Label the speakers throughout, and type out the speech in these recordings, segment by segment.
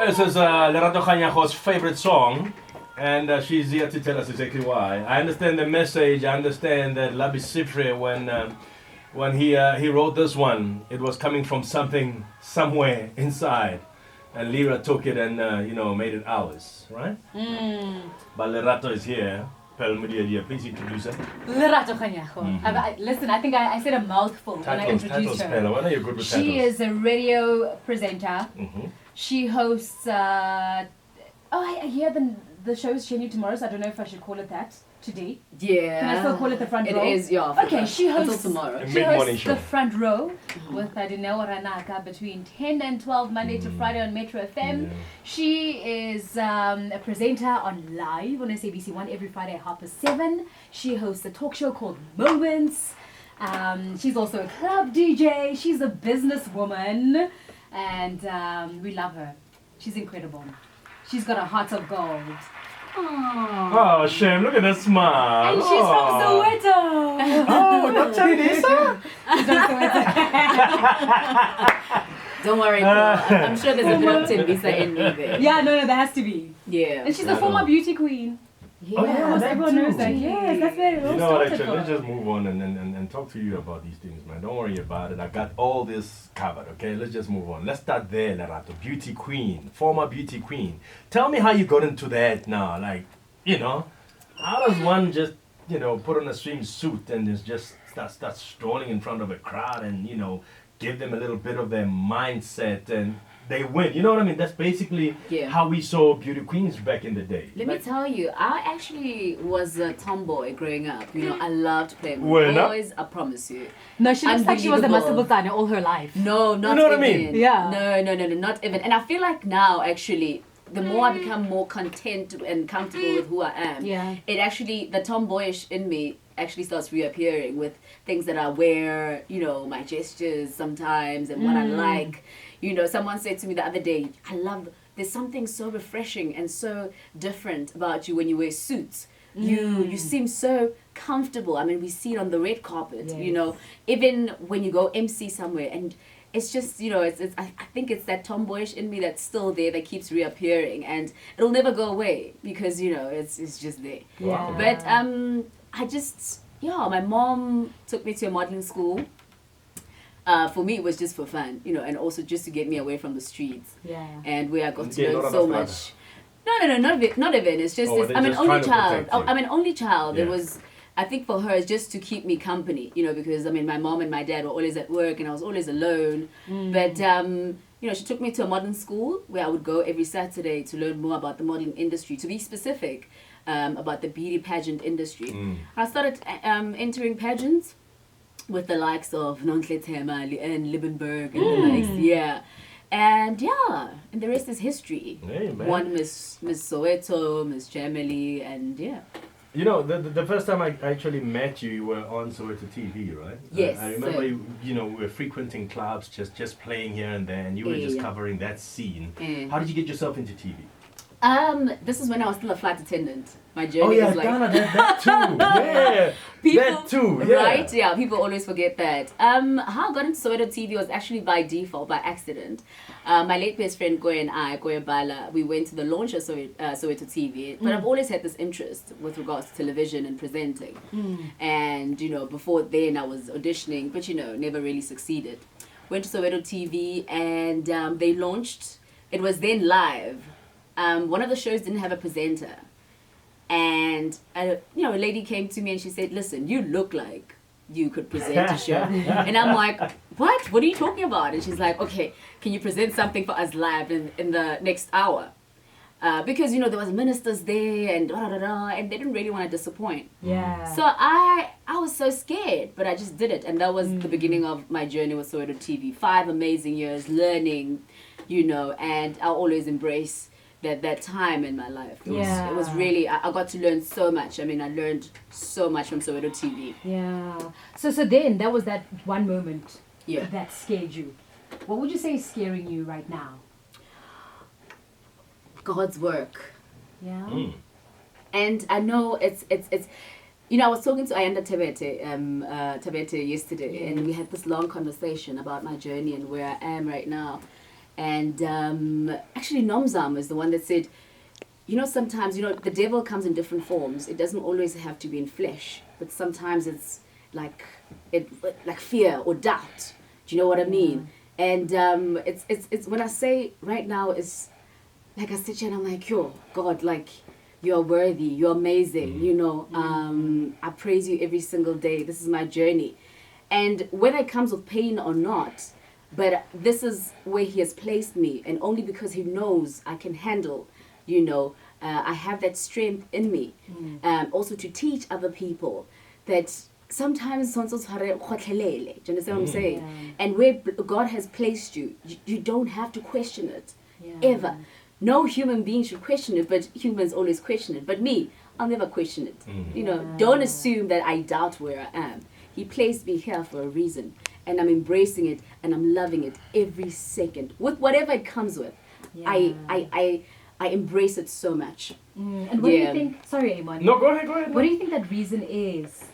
Speaker 1: This is Lerato Kganyago's favorite song, and she's here to tell us exactly why. I understand the message. I understand that Labi Sifre, when he wrote this one, it was coming from something somewhere inside, and Lira took it and made it ours, right? But Lerato is here. Please introduce her.
Speaker 2: Lerato Kganyago. Listen, I think I said a mouthful when I introduced her.
Speaker 1: When are you good with
Speaker 2: she
Speaker 1: titles?
Speaker 2: is a radio presenter. She hosts. I hear the show is changing tomorrow, so I don't know if I should call it that today.
Speaker 3: Yeah.
Speaker 2: Can I still call it the front row?
Speaker 3: It is, yeah.
Speaker 2: Okay, she hosts
Speaker 3: until tomorrow.
Speaker 2: She hosts the front row with Dineo Ranaka between 10 and 12 Monday to Friday on Metro FM.
Speaker 1: Yeah.
Speaker 2: She is a presenter on live on SABC One every Friday at 7:30. She hosts a talk show called Moments. She's also a club DJ. She's a businesswoman, and we love her. She's incredible. She's got a heart of gold. Aww.
Speaker 1: Oh, Shem, look at that smile.
Speaker 2: And she's from Soweto.
Speaker 1: Oh, not Chinese, huh?
Speaker 2: She's from Soweto.
Speaker 3: Don't worry, Paul. I'm sure there's a bit of Tembisa in me there.
Speaker 2: Yeah, no, there has to be.
Speaker 3: Yeah.
Speaker 2: And she's a former beauty queen.
Speaker 3: Yeah.
Speaker 1: Oh, yeah, that
Speaker 2: everyone
Speaker 1: too.
Speaker 2: knows that. Yes, that's where it all
Speaker 1: You know what,
Speaker 2: started
Speaker 1: actually, let's
Speaker 2: from.
Speaker 1: just move on and talk to you about these things, man. Don't worry about it. I got all this covered, okay? Let's just move on. Let's start there, Lerato. Beauty queen, former beauty queen. Tell me how you got into that now. Like, how does one just, put on a swimsuit and just start strolling in front of a crowd and, give them a little bit of their mindset and they win. You know what I mean? That's basically how we saw beauty queens back in the day.
Speaker 3: Let me tell you, I actually was a tomboy growing up. I loved playing
Speaker 1: Well,
Speaker 3: with
Speaker 1: no.
Speaker 3: boys, I promise you.
Speaker 2: No, she looks like she was a
Speaker 3: Unbelievable.
Speaker 2: Masabutane all her life.
Speaker 3: No, not
Speaker 1: You know what I
Speaker 3: even.
Speaker 1: mean?
Speaker 2: Yeah.
Speaker 3: No, not even. And I feel like now, actually, the more I become more content and comfortable with who I am, it actually, the tomboyish in me actually starts reappearing with things that I wear, my gestures sometimes and what I like. Someone said to me the other day, there's something so refreshing and so different about you when you wear suits. You seem so comfortable. I mean, we see it on the red carpet, even when you go MC somewhere, and it's just, I think it's that tomboyish in me that's still there that keeps reappearing, and it'll never go away because, it's just there.
Speaker 1: Wow.
Speaker 3: But my mom took me to a modeling school. For me, it was just for fun, and also just to get me away from the streets.
Speaker 2: Yeah.
Speaker 3: And where I got to
Speaker 1: Yeah,
Speaker 3: learn
Speaker 1: not
Speaker 3: so
Speaker 1: enough
Speaker 3: much. No, not even. It's just,
Speaker 1: Oh, they're
Speaker 3: I'm an
Speaker 1: just
Speaker 3: only
Speaker 1: trying to
Speaker 3: child.
Speaker 1: protect you.
Speaker 3: I'm an only child.
Speaker 1: Yeah.
Speaker 3: It was, I think for her, it's just to keep me company, because, my mom and my dad were always at work and I was always alone. But, she took me to a modeling school where I would go every Saturday to learn more about the modeling industry, to be specific, about the beauty pageant industry. I started entering pageants with the likes of Nontle Temali and Liebenberg and the likes, and the rest is history.
Speaker 1: Hey, man.
Speaker 3: One Miss Soweto, Miss Jamily, and
Speaker 1: the first time I actually met you were on Soweto TV, right?
Speaker 3: Yes.
Speaker 1: I remember we were frequenting clubs, just playing here and there, and you were just covering that scene. How did you get yourself into TV?
Speaker 3: This is when I was still a flight attendant. My journey was like...
Speaker 1: Ghana, that too. Yeah, that too. Yeah.
Speaker 3: Right? Yeah, people always forget that. How I got into Soweto TV was actually by default, by accident. My late best friend Goya and I, Goya Bala, we went to the launch of Soweto TV. But I've always had this interest with regards to television and presenting. And, before then I was auditioning, but, never really succeeded. Went to Soweto TV and they launched. It was then live. One of the shows didn't have a presenter. And, a lady came to me and she said, listen, you look like you could present a show. And I'm like, what? What are you talking about? And she's like, okay, can you present something for us live in the next hour? Because, there was ministers there and and they didn't really want to disappoint.
Speaker 2: Yeah.
Speaker 3: So I was so scared, but I just did it. And that was the beginning of my journey with Soweto TV. 5 amazing years learning, and I'll always embrace that time in my life. It was really, I got to learn so much. I learned so much from Soweto TV.
Speaker 2: Yeah. So then that was that one moment
Speaker 3: Yeah.
Speaker 2: that scared you. What would you say is scaring you right now?
Speaker 3: God's work.
Speaker 2: Yeah.
Speaker 3: And I know it's I was talking to Ayanda Tabete yesterday, and we had this long conversation about my journey and where I am right now. And actually, Nomzam is the one that said, sometimes, the devil comes in different forms. It doesn't always have to be in flesh, but sometimes it's like fear or doubt. Do you know what I mean? And it's when I say right now, it's like I sit here and I'm like, yo, God, like, you're worthy, you're amazing, I praise you every single day. This is my journey. And whether it comes with pain or not, but this is where he has placed me, and only because he knows I can handle, I have that strength in me. Also to teach other people that sometimes, do you understand what I'm saying?
Speaker 2: Yeah.
Speaker 3: And where God has placed you, you don't have to question it, ever. No human being should question it, but humans always question it. But me, I'll never question it. Don't assume that I doubt where I am. He placed me here for a reason, and I'm embracing it, and I'm loving it every second with whatever it comes with. I embrace it so much.
Speaker 2: And what do you think? Sorry, Amon.
Speaker 1: No, go ahead.
Speaker 2: What do you think that reason is?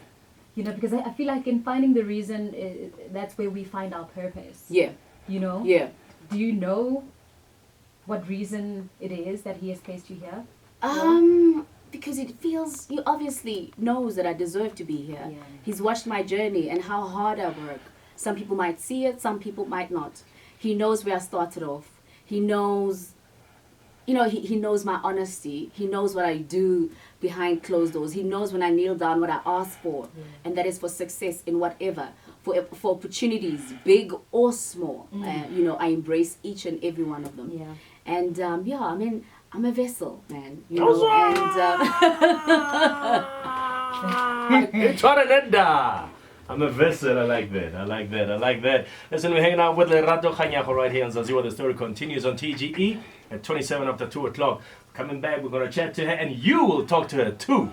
Speaker 2: Because I feel like in finding the reason, that's where we find our purpose.
Speaker 3: Yeah. Yeah.
Speaker 2: Do you know what reason it is that he has placed you here?
Speaker 3: Because he obviously knows that I deserve to be here.
Speaker 2: Yeah.
Speaker 3: He's watched my journey and how hard I work. Some people might see it, some people might not. He knows where I started off. He knows, he knows my honesty. He knows what I do behind closed doors. He knows when I kneel down what I ask for. And that is for success in whatever. For opportunities, big or small. I embrace each and every one of them.
Speaker 2: Yeah.
Speaker 3: And I'm a vessel, man.
Speaker 1: I'm a vessel. I like that. Listen, we're hanging out with Lerato Kganyago right here on Zanzibar. The story continues on TGE at 27 after 2 o'clock. Coming back, we're going to chat to her, and you will talk to her too.